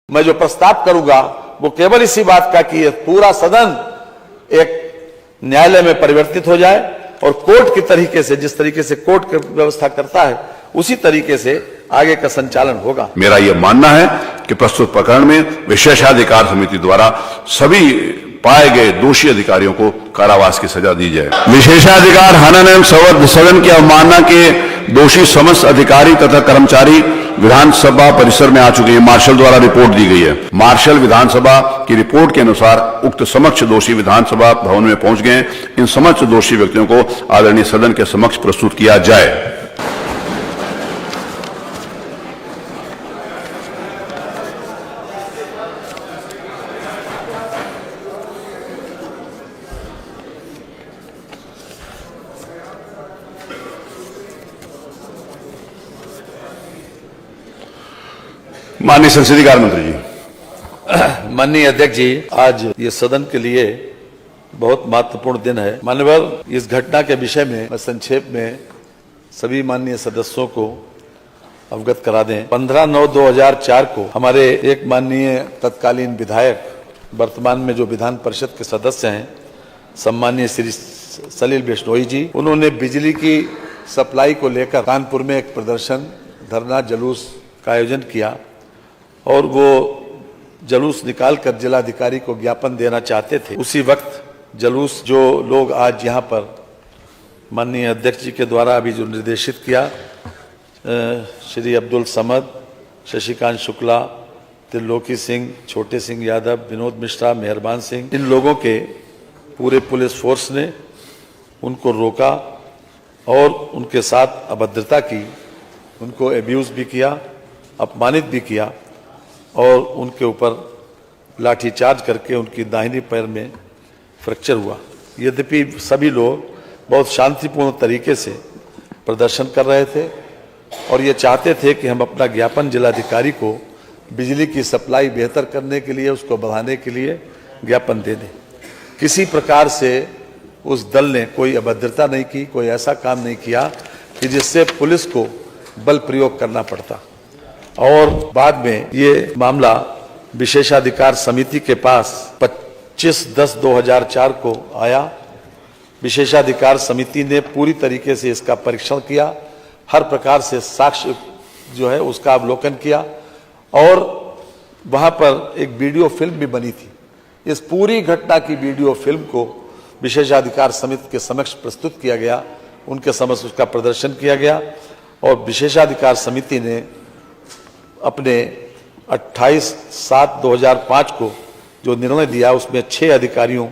मैं जो प्रस्ताव करूंगा वो केवल इसी बात का कि पूरा सदन एक न्यायालय में परिवर्तित हो जाए और कोर्ट की तरीके से, जिस तरीके से कोर्ट व्यवस्था करता है उसी तरीके से आगे का संचालन होगा। मेरा यह मानना है कि प्रस्तुत प्रकरण में विशेषाधिकार समिति द्वारा सभी पाए गए दोषी अधिकारियों को कारावास की सजा दी जाए। विशेषाधिकार हनन एवं सदन की अवमानना के दोषी समस्त अधिकारी तथा कर्मचारी विधानसभा परिसर में आ चुके हैं। मार्शल द्वारा रिपोर्ट दी गई है। मार्शल विधानसभा की रिपोर्ट के अनुसार उक्त समक्ष दोषी विधानसभा भवन में पहुंच गए। इन समक्ष दोषी व्यक्तियों को आदरणीय सदन के समक्ष प्रस्तुत किया जाए। माननीय संसदीय कार्य मंत्री जी। माननीय अध्यक्ष जी, आज ये सदन के लिए बहुत महत्वपूर्ण दिन है। माननीय, इस घटना के विषय में मैं संक्षेप में सभी माननीय सदस्यों को अवगत करा दें। 15/9/2004 को हमारे एक माननीय तत्कालीन विधायक, वर्तमान में जो विधान परिषद के सदस्य हैं, सम्मानीय श्री सलील बिश्नोई जी, उन्होंने बिजली की सप्लाई को लेकर कानपुर में एक प्रदर्शन, धरना, जुलूस का आयोजन किया और वो जुलूस निकालकर जिलाधिकारी को ज्ञापन देना चाहते थे। उसी वक्त जुलूस जो लोग आज यहाँ पर माननीय अध्यक्ष जी के द्वारा अभी जो निर्देशित किया, श्री अब्दुल समद, शशिकांत शुक्ला, त्रिलोकी सिंह, छोटे सिंह यादव, विनोद मिश्रा, मेहरबान सिंह, इन लोगों के पूरे पुलिस फोर्स ने उनको रोका और उनके साथ अभद्रता की, उनको एब्यूज भी किया, अपमानित भी किया और उनके ऊपर लाठीचार्ज करके उनकी दाहिनी पैर में फ्रैक्चर हुआ। यद्यपि सभी लोग बहुत शांतिपूर्ण तरीके से प्रदर्शन कर रहे थे और ये चाहते थे कि हम अपना ज्ञापन जिलाधिकारी को बिजली की सप्लाई बेहतर करने के लिए, उसको बढ़ाने के लिए ज्ञापन दे दें। किसी प्रकार से उस दल ने कोई अभद्रता नहीं की, कोई ऐसा काम नहीं किया कि जिससे पुलिस को बल प्रयोग करना पड़ता। और बाद में ये मामला विशेषाधिकार समिति के पास 25/10/2004 को आया। विशेषाधिकार समिति ने पूरी तरीके से इसका परीक्षण किया, हर प्रकार से साक्ष्य जो है उसका अवलोकन किया और वहाँ पर एक वीडियो फिल्म भी बनी थी। इस पूरी घटना की वीडियो फिल्म को विशेषाधिकार समिति के समक्ष प्रस्तुत किया गया, उनके समक्ष उसका प्रदर्शन किया गया और विशेषाधिकार समिति ने अपने 28/7/2005 को जो निर्णय दिया उसमें 6 अधिकारियों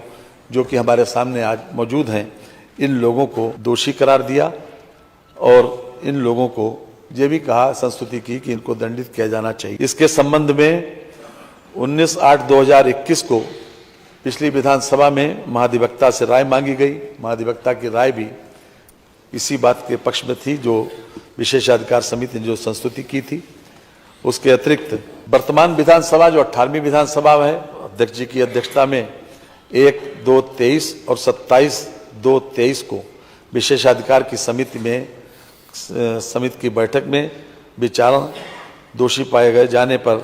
जो कि हमारे सामने आज मौजूद हैं, इन लोगों को दोषी करार दिया और इन लोगों को ये भी कहा, संस्तुति की कि इनको दंडित किया जाना चाहिए। इसके संबंध में 19/8/2021 को पिछली विधानसभा में महाधिवक्ता से राय मांगी गई। महाधिवक्ता की राय भी इसी बात के पक्ष में थी जो विशेषाधिकार समिति ने जो संस्तुति की थी। उसके अतिरिक्त वर्तमान विधानसभा जो 18वीं विधानसभा है, अध्यक्ष जी की अध्यक्षता में 1/2/23 और 27/2/23 को विशेषाधिकार की समिति की बैठक में विचारण दोषी पाए गए जाने पर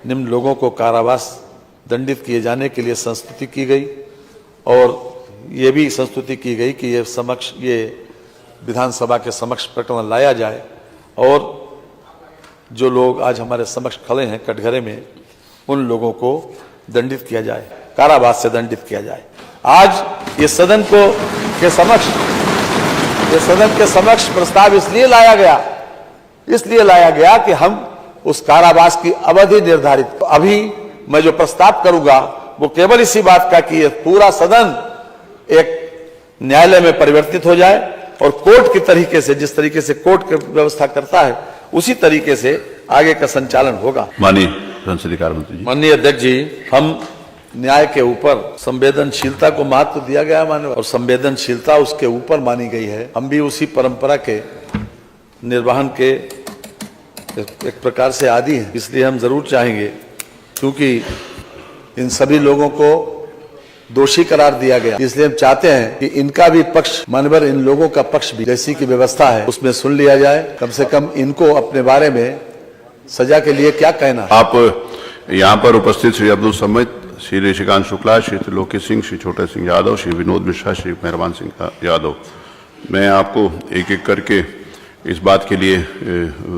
निम्न लोगों को कारावास दंडित किए जाने के लिए संस्तुति की गई और ये भी संस्तुति की गई कि ये विधानसभा के समक्ष प्रकरण लाया जाए और जो लोग आज हमारे समक्ष खड़े हैं कटघरे में, उन लोगों को दंडित किया जाए, कारावास से दंडित किया जाए। आज ये सदन के समक्ष प्रस्ताव इसलिए लाया गया कि हम उस कारावास की अवधि निर्धारित, अभी मैं जो प्रस्ताव करूंगा वो केवल इसी बात का कि पूरा सदन एक न्यायालय में परिवर्तित हो जाए और कोर्ट की तरीके से, जिस तरीके से कोर्ट व्यवस्था करता है उसी तरीके से आगे का संचालन होगा। माननीय संसदीय कार्य मंत्री जी। माननीय अध्यक्ष जी, हम न्याय के ऊपर संवेदनशीलता को महत्व दिया गया माननीय, और संवेदनशीलता उसके ऊपर मानी गई है। हम भी उसी परंपरा के निर्वहन के एक प्रकार से आदी हैं, इसलिए हम जरूर चाहेंगे, क्योंकि इन सभी लोगों को दोषी करार दिया गया, इसलिए हम चाहते हैं कि इनका भी पक्ष, मानवर इन लोगों का पक्ष भी जैसी की व्यवस्था है उसमें सुन लिया जाए। कम से कम इनको अपने बारे में सजा के लिए क्या कहना है। आप यहाँ पर उपस्थित श्री अब्दुल समद, श्री ऋषिकांत शुक्ला, श्री त्रिलोकी सिंह, श्री छोटे सिंह यादव, श्री विनोद मिश्रा, श्री मेहरबान सिंह यादव, मैं आपको एक एक करके इस बात के लिए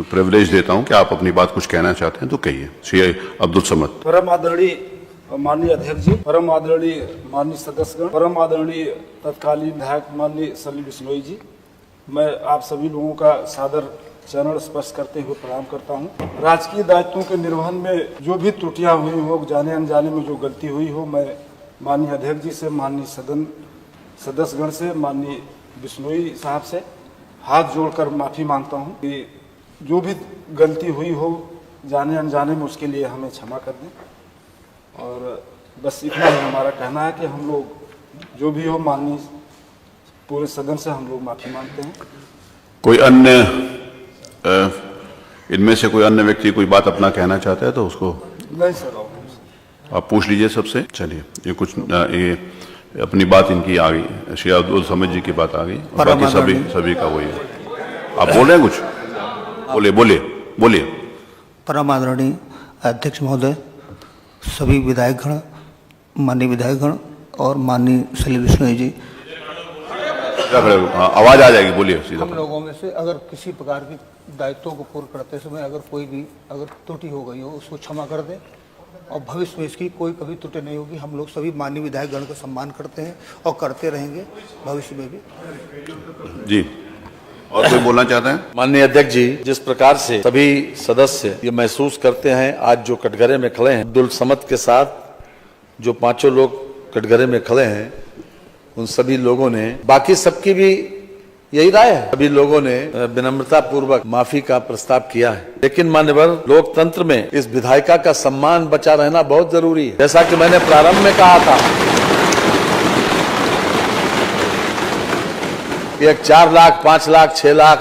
प्रिविलेज देता हूं कि आप अपनी बात कुछ कहना चाहते हैं तो कहिए। श्री अब्दुल समद। परम आदरणीय माननीय अध्यक्ष जी, परम आदरणीय माननीय सदस्यगण, परम आदरणीय तत्कालीन विधायक माननीय सलीम बिश्नोई जी, मैं आप सभी लोगों का सादर चरण स्पर्श करते हुए प्रणाम करता हूं। राजकीय दायित्वों के निर्वहन में जो भी त्रुटियां हुई हो, जाने अनजाने में जो गलती हुई हो, मैं माननीय अध्यक्ष जी से, माननीय सदन सदस्यगण से, माननीय बिश्नोई साहब से हाथ जोड़कर माफी मांगता हूं कि जो भी गलती हुई हो जाने अनजाने में, उसके लिए हमें क्षमा कर दें। और बस इतना ही हमारा कहना है कि हम लोग जो भी हो, माननीय पूरे सदन से हम लोग माफी मांगते हैं। कोई अन्य इनमें से कोई अन्य व्यक्ति कोई बात अपना कहना चाहता है तो उसको नहीं सर, आप पूछ लीजिए सबसे। चलिए, ये कुछ ये अपनी बात इनकी आ गई, श्री अब्दुल समद जी की बात आ गई, बाकी सभी का वही है। आप बोल रहे हैं कुछ? बोलिए। परम आदरणीय अध्यक्ष महोदय, सभी विधायकगण, माननीय विधायकगण और माननीय सलीम बिश्नोई जी, आवाज आ जाएगी, बोलिए सीधा। हम लोगों में से अगर किसी प्रकार की दायित्वों को पूर्ण करते समय अगर कोई भी त्रुटि हो गई हो, उसको क्षमा कर दें और भविष्य में इसकी कोई कभी त्रुटि नहीं होगी। हम लोग सभी माननीय विधायकगण का सम्मान करते हैं और करते रहेंगे भविष्य में भी। जी, और कोई बोलना चाहते हैं? माननीय अध्यक्ष जी, जिस प्रकार से सभी सदस्य ये महसूस करते हैं, आज जो कटघरे में खड़े हैं, अब्दुल समद के साथ जो पांचों लोग कटघरे में खड़े हैं, उन सभी लोगों ने, बाकी सबकी भी यही राय है, सभी लोगों ने विनम्रता पूर्वक माफी का प्रस्ताव किया है। लेकिन मान्यवर, लोकतंत्र में इस विधायिका का सम्मान बचा रहना बहुत जरूरी है। जैसा कि मैंने प्रारंभ में कहा था, एक 4 लाख, 5 लाख, 6 लाख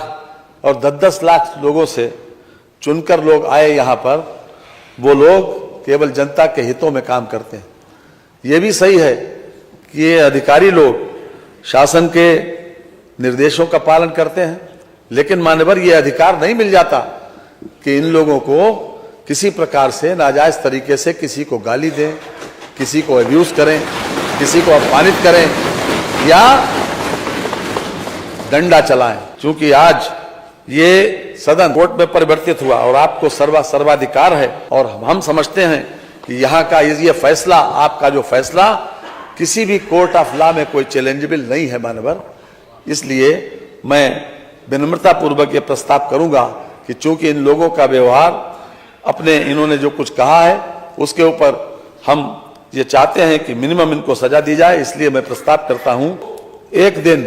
और 10-10 लाख लोगों से चुनकर लोग आए यहाँ पर, वो लोग केवल जनता के हितों में काम करते हैं। ये भी सही है कि ये अधिकारी लोग शासन के निर्देशों का पालन करते हैं, लेकिन मान्यवर, ये अधिकार नहीं मिल जाता कि इन लोगों को किसी प्रकार से नाजायज तरीके से किसी को गाली दें, किसी को अब्यूज करें, किसी को अपमानित करें या डंडा चलाएं। क्योंकि आज ये सदन कोर्ट में परिवर्तित हुआ और आपको सर्वाधिकार है, और हम समझते हैं कि यहाँ का ये फैसला, आपका जो फैसला किसी भी कोर्ट ऑफ लॉ में कोई चैलेंजेबल नहीं है मानवर। इसलिए मैं विनम्रता पूर्वक ये प्रस्ताव करूंगा कि चूंकि इन लोगों का व्यवहार, अपने इन्होंने जो कुछ कहा है उसके ऊपर हम ये चाहते हैं कि मिनिमम इनको सजा दी जाए, इसलिए मैं प्रस्ताव करता हूं 1 दिन,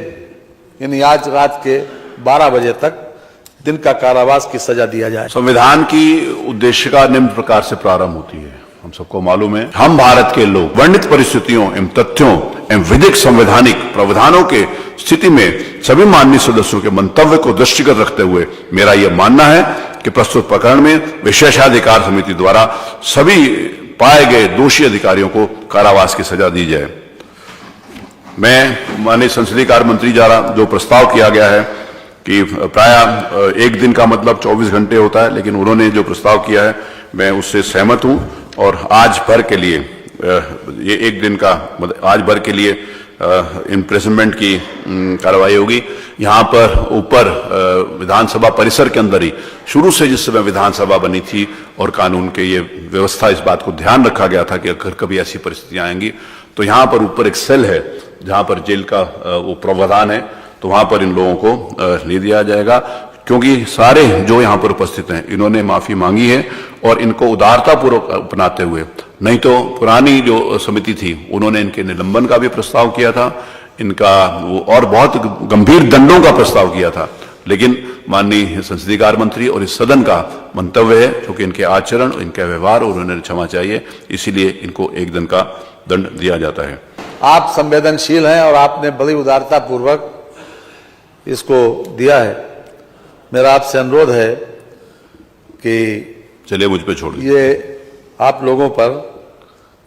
यानी आज रात के 12 बजे तक दिन का कारावास की सजा दिया जाए। संविधान की उद्देशिका निम्न प्रकार से प्रारंभ होती है। हम सबको मालूम है, हम भारत के लोग वर्णित परिस्थितियों एवं तथ्यों एवं विधिक संवैधानिक प्रावधानों के स्थिति में सभी माननीय सदस्यों के मंतव्य को दृष्टिगत रखते हुए मेरा यह मानना है कि प्रस्तुत प्रकरण में विशेषाधिकार समिति द्वारा सभी पाए गए दोषी अधिकारियों को कारावास की सजा दी जाए। मैं माननीय संसदीय कार्य मंत्री द्वारा जो प्रस्ताव किया गया है कि प्राय 1 दिन का मतलब 24 घंटे होता है, लेकिन उन्होंने जो प्रस्ताव किया है मैं उससे सहमत हूं और आज भर के लिए ये 1 दिन का मतलब आज भर के लिए इम्प्रिजनमेंट की कार्रवाई होगी। यहाँ पर ऊपर विधानसभा परिसर के अंदर ही शुरू से जिस समय विधानसभा बनी थी और कानून के ये व्यवस्था, इस बात को ध्यान रखा गया था कि अगर कभी ऐसी परिस्थितियां आएंगी तो यहाँ पर ऊपर एक सेल है जहाँ पर जेल का वो प्रावधान है, तो वहाँ पर इन लोगों को ले दिया जाएगा। क्योंकि सारे जो यहाँ पर उपस्थित हैं इन्होंने माफी मांगी है और इनको उदारतापूर्वक अपनाते हुए, नहीं तो पुरानी जो समिति थी उन्होंने इनके निलंबन का भी प्रस्ताव किया था, इनका वो और बहुत गंभीर दंडों का प्रस्ताव किया था। लेकिन माननीय संसदीय कार्य मंत्री और इस सदन का मंतव्य है क्योंकि इनके आचरण, इनके व्यवहार और उन्हें क्षमा चाहिए, इसीलिए इनको 1 दिन का दंड दिया जाता है। आप संवेदनशील हैं और आपने बड़ी उदारता पूर्वक इसको दिया है। मेरा आपसे अनुरोध है कि चलिए मुझ पे छोड़ ये आप लोगों पर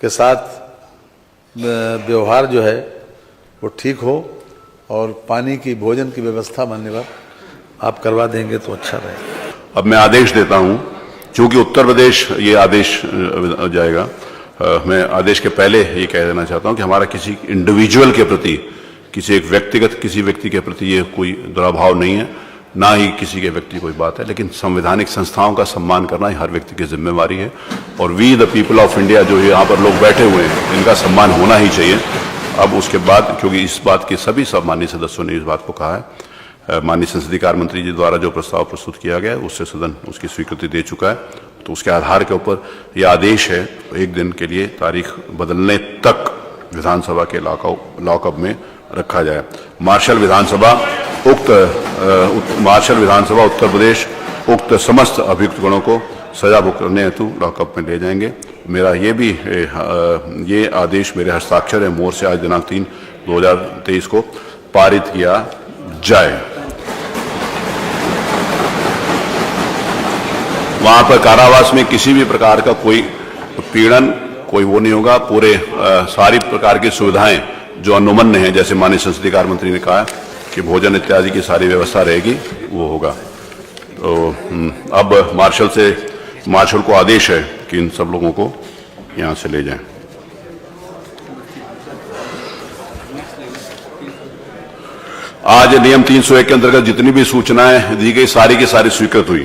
के साथ व्यवहार जो है वो ठीक हो और पानी की, भोजन की व्यवस्था मान्यवर आप करवा देंगे तो अच्छा रहेगा। अब मैं आदेश देता हूं चूंकि उत्तर प्रदेश ये आदेश जाएगा, मैं आदेश के पहले ये कह देना चाहता हूं कि हमारा किसी इंडिविजुअल के प्रति, किसी एक व्यक्तिगत किसी व्यक्ति के प्रति ये कोई दुराभाव नहीं है, ना ही किसी के व्यक्ति कोई बात है, लेकिन संवैधानिक संस्थाओं का सम्मान करना ही हर व्यक्ति की जिम्मेवारी है। और we the people of India जो यहाँ पर लोग बैठे हुए हैं, इनका सम्मान होना ही चाहिए। अब उसके बाद, क्योंकि इस बात के सभी माननीय सदस्यों ने इस बात को कहा है, माननीय संसदीय कार्य मंत्री जी द्वारा जो प्रस्ताव प्रस्तुत किया गया है उससे सदन उसकी स्वीकृति दे चुका है, तो उसके आधार के ऊपर यह आदेश है एक दिन के लिए तारीख बदलने तक विधानसभा के लॉकअप में रखा जाए। मार्शल विधानसभा उत्तर प्रदेश उक्त समस्त अभियुक्त गणों को सजा भुगतने हेतु लॉकअप में ले जाएंगे। मेरा ये आदेश मेरे हस्ताक्षर है मोहर से आज दिनांक 3/2023 को पारित किया जाए। वहां पर कारावास में किसी भी प्रकार का कोई पीड़न, कोई वो नहीं होगा। पूरे सारी प्रकार की सुविधाएं जो अनुमन्य हैं, जैसे माननीय संसदीय कार्य मंत्री ने कहा कि भोजन इत्यादि की सारी व्यवस्था रहेगी, वो होगा। तो अब मार्शल को आदेश है कि इन सब लोगों को यहां से ले जाएं। आज नियम 301 के अंतर्गत जितनी भी सूचनाएं दी गई सारी की सारी स्वीकृत हुई।